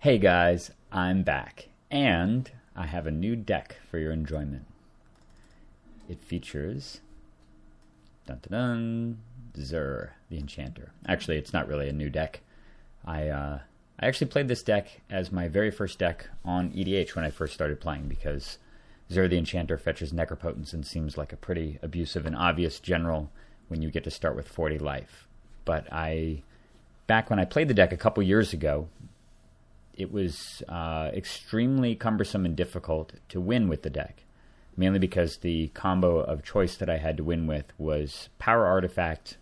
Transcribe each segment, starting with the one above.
Hey guys, I'm back, and I have a new deck for your enjoyment. It features dun dun dun Zur, the Enchanter. Actually, it's not really a new deck. I actually played this deck as my very first deck on EDH when I first started playing, because Zur the Enchanter fetches Necropotence and seems like a pretty abusive and obvious general when you get to start with 40 life. But back when I played the deck a couple years ago, it was extremely cumbersome and difficult to win with the deck, mainly because the combo of choice that I had to win with was Power Artifact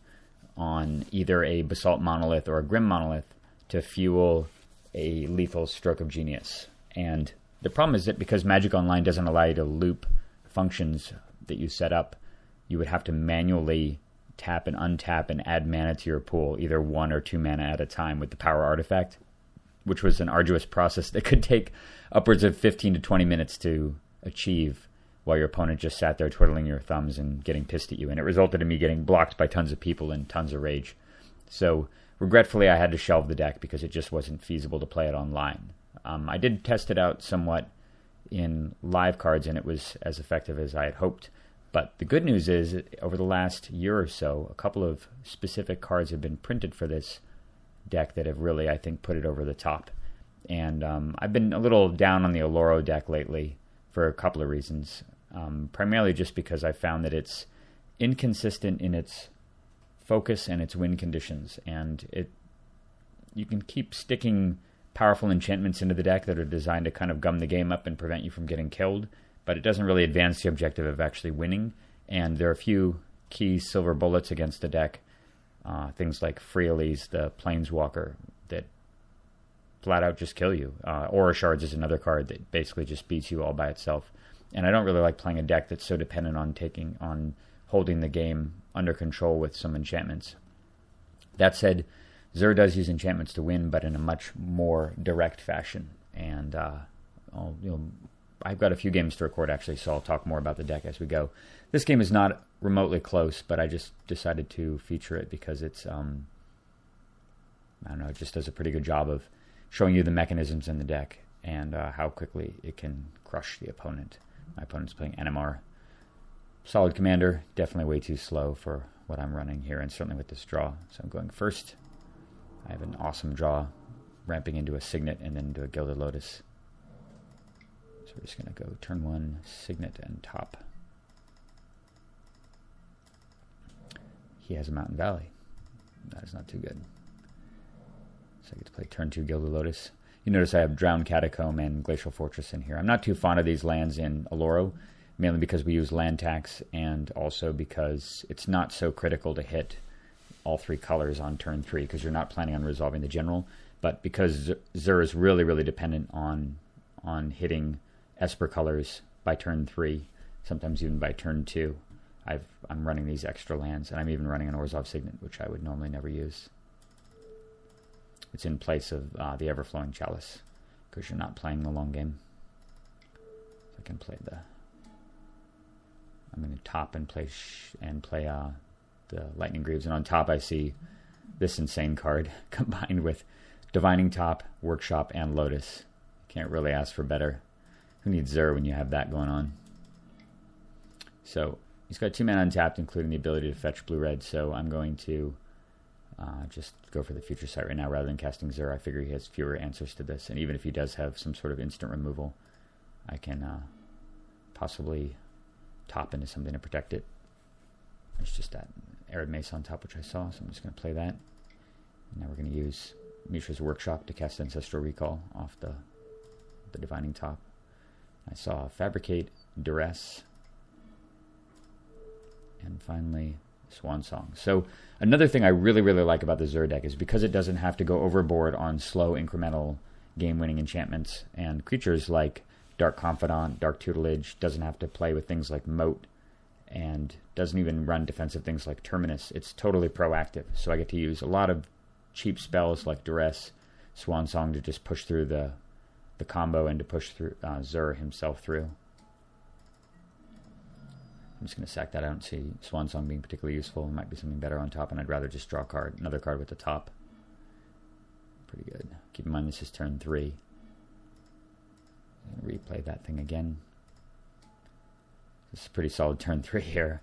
on either a Basalt Monolith or a Grim Monolith to fuel a lethal Stroke of Genius. And the problem is that because Magic Online doesn't allow you to loop functions that you set up, you would have to manually tap and untap and add mana to your pool, either 1 or 2 mana at a time with the Power Artifact, which was an arduous process that could take upwards of 15 to 20 minutes to achieve while your opponent just sat there twiddling your thumbs and getting pissed at you. And it resulted in me getting blocked by tons of people and tons of rage. So regretfully, I had to shelve the deck because it just wasn't feasible to play it online. I did test it out somewhat in live cards, and it was as effective as I had hoped. But the good news is, over the last year or so, a couple of specific cards have been printed for this deck that have really, I think, put it over the top. And I've been a little down on the Oloro deck lately for a couple of reasons. Primarily just because I found that it's inconsistent in its focus and its win conditions. And you can keep sticking powerful enchantments into the deck that are designed to kind of gum the game up and prevent you from getting killed, but it doesn't really advance the objective of actually winning. And there are a few key silver bullets against the deck. Things like Freely's, the Planeswalker, that flat out just kill you. Aura Shards is another card that basically just beats you all by itself. And I don't really like playing a deck that's so dependent on holding the game under control with some enchantments. That said, Zur does use enchantments to win, but in a much more direct fashion. And I've got a few games to record, actually, so I'll talk more about the deck as we go. This game is not remotely close, but I just decided to feature it because it's, I don't know, it just does a pretty good job of showing you the mechanisms in the deck and how quickly it can crush the opponent. My opponent's playing Animar. Solid commander, definitely way too slow for what I'm running here, and certainly with this draw. So I'm going first. I have an awesome draw, ramping into a Signet and then into a Gilded Lotus. So we're just going to go turn 1, Signet, and top. He has a Mountain Valley. That is not too good. So I get to play turn 2 Gilded Lotus. You notice I have Drowned Catacomb and Glacial Fortress in here. I'm not too fond of these lands in Oloro, mainly because we use land tax and also because it's not so critical to hit all 3 colors on turn 3 because you're not planning on resolving the general. But because Zur is really, really dependent on hitting Esper colors by turn 3, sometimes even by turn 2, I'm running these extra lands, and I'm even running an Orzhov Signet, which I would normally never use. It's in place of the Everflowing Chalice, because you're not playing the long game. So I can play I'm going to top and play the Lightning Greaves, and on top I see this insane card combined with Divining Top, Workshop, and Lotus. Can't really ask for better. Who needs Zur when you have that going on? So he's got 2 mana untapped, including the ability to fetch blue-red, so I'm going to just go for the Future Sight right now rather than casting Zur. I figure he has fewer answers to this, and even if he does have some sort of instant removal, I can possibly top into something to protect it. There's just that Arid Mace on top, which I saw, so I'm just going to play that. And now we're going to use Mishra's Workshop to cast Ancestral Recall off the Divining Top. I saw Fabricate, Duress, and finally Swan Song. So another thing I really, really like about the Zur deck is because it doesn't have to go overboard on slow incremental game-winning enchantments and creatures like Dark Confidant, Dark Tutelage, doesn't have to play with things like Moat, and doesn't even run defensive things like Terminus. It's totally proactive, so I get to use a lot of cheap spells like Duress, Swan Song to just push through the combo and to push through Zur himself through. I'm just going to sack that. I don't see Swan Song being particularly useful. It might be something better on top, and I'd rather just draw a card, another card with the top. Pretty good. Keep in mind this is turn 3. replay that thing again. This is a pretty solid turn 3 here.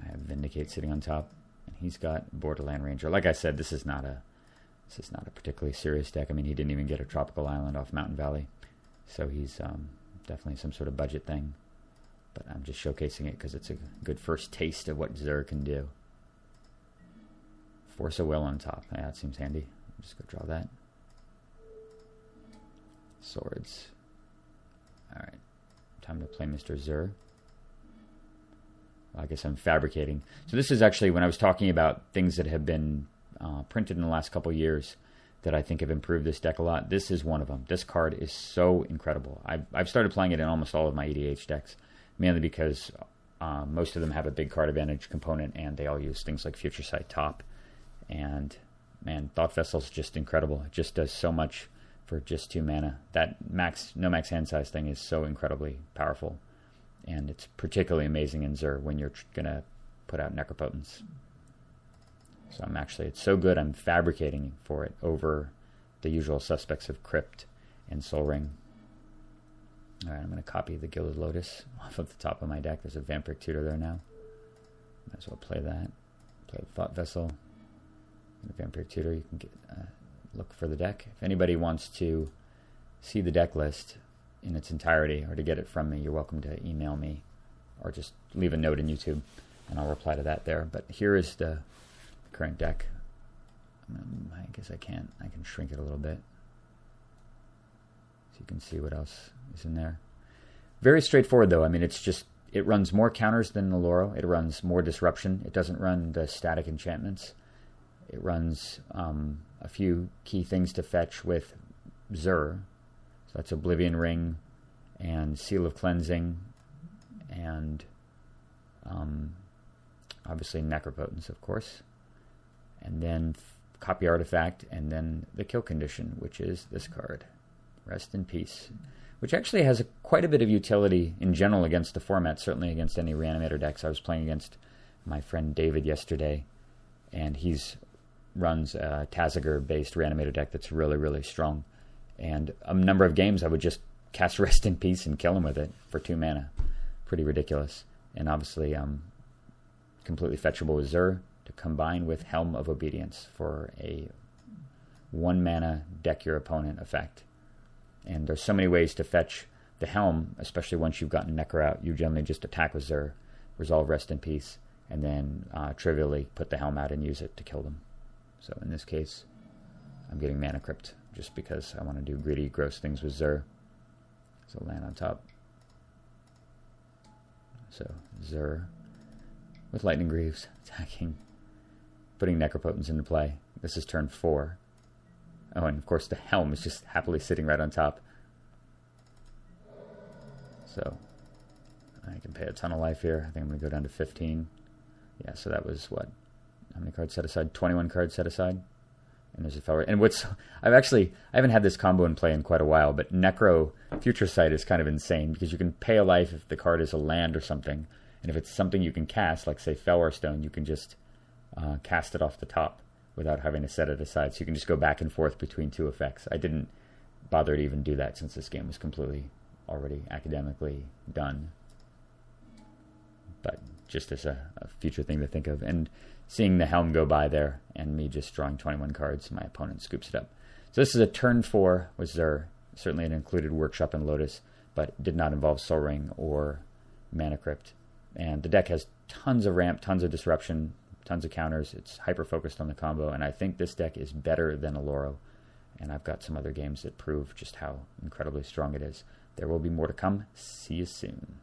I have Vindicate sitting on top, and he's got Borderland Ranger. Like I said, this is not a particularly serious deck. I mean, he didn't even get a Tropical Island off Mountain Valley, so he's definitely some sort of budget thing. But I'm just showcasing it because it's a good first taste of what Zur can do. Force of Will on top. Yeah, that seems handy. I'll just go draw that. Swords. Alright. Time to play Mr. Zur. I guess I'm fabricating. So this is actually when I was talking about things that have been printed in the last couple years that I think have improved this deck a lot. This is one of them. This card is so incredible. I've started playing it in almost all of my EDH decks, mainly because most of them have a big card advantage component, and they all use things like Future Sight top. And man, Thought Vessel's just incredible. It just does so much for just 2 mana. That no max hand size thing is so incredibly powerful. And it's particularly amazing in Zur when you're going to put out Necropotence. So it's so good I'm fabricating for it over the usual suspects of Crypt and Sol Ring. Alright, I'm going to copy the Gilded Lotus off of the top of my deck. There's a Vampiric Tutor there now. Might as well play that. Play the Thought Vessel. The Vampiric Tutor, you can get look for the deck. If anybody wants to see the deck list in its entirety or to get it from me, you're welcome to email me or just leave a note in YouTube and I'll reply to that there. But here is the current deck. I guess I can shrink it a little bit so you can see what else is in there. Very straightforward though. I mean, it runs more counters than Oloro. It runs more disruption. It doesn't run the static enchantments. It runs a few key things to fetch with Zur. So that's Oblivion Ring and Seal of Cleansing and obviously Necropotence, of course. And then Copy Artifact, and then the kill condition, which is this card, Rest in Peace, which actually has quite a bit of utility in general against the format, certainly against any Reanimator decks. I was playing against my friend David yesterday, and he's runs a Tazagur-based Reanimator deck that's really, really strong. And a number of games I would just cast Rest in Peace and kill him with it for 2 mana. Pretty ridiculous. And obviously completely fetchable with Zur to combine with Helm of Obedience for a 1 mana deck your opponent effect. And there's so many ways to fetch the Helm, especially once you've gotten Necro out. You generally just attack with Zur, resolve Rest in Peace, and then trivially put the Helm out and use it to kill them. So in this case, I'm getting Mana Crypt just because I want to do greedy, gross things with Zur. So land on top. So Zur with Lightning Greaves attacking, putting Necropotence into play. This is turn 4. Oh, and of course the Helm is just happily sitting right on top. So I can pay a ton of life here. I think I'm going to go down to 15. Yeah, so that was what? How many cards set aside? 21 cards set aside. And there's a Felwar. And I haven't had this combo in play in quite a while, but Necro Future Sight is kind of insane because you can pay a life if the card is a land or something. And if it's something you can cast, like say Felwar Stone, you can just cast it off the top without having to set it aside. So you can just go back and forth between 2 effects. I didn't bother to even do that since this game was completely already academically done. But just as a future thing to think of. And seeing the Helm go by there and me just drawing 21 cards, my opponent scoops it up. So this is a turn 4 with Zur. Certainly it included Workshop and Lotus, but did not involve Sol Ring or Mana Crypt. And the deck has tons of ramp, tons of disruption, tons of counters. It's hyper-focused on the combo, and I think this deck is better than Oloro. And I've got some other games that prove just how incredibly strong it is. There will be more to come. See you soon.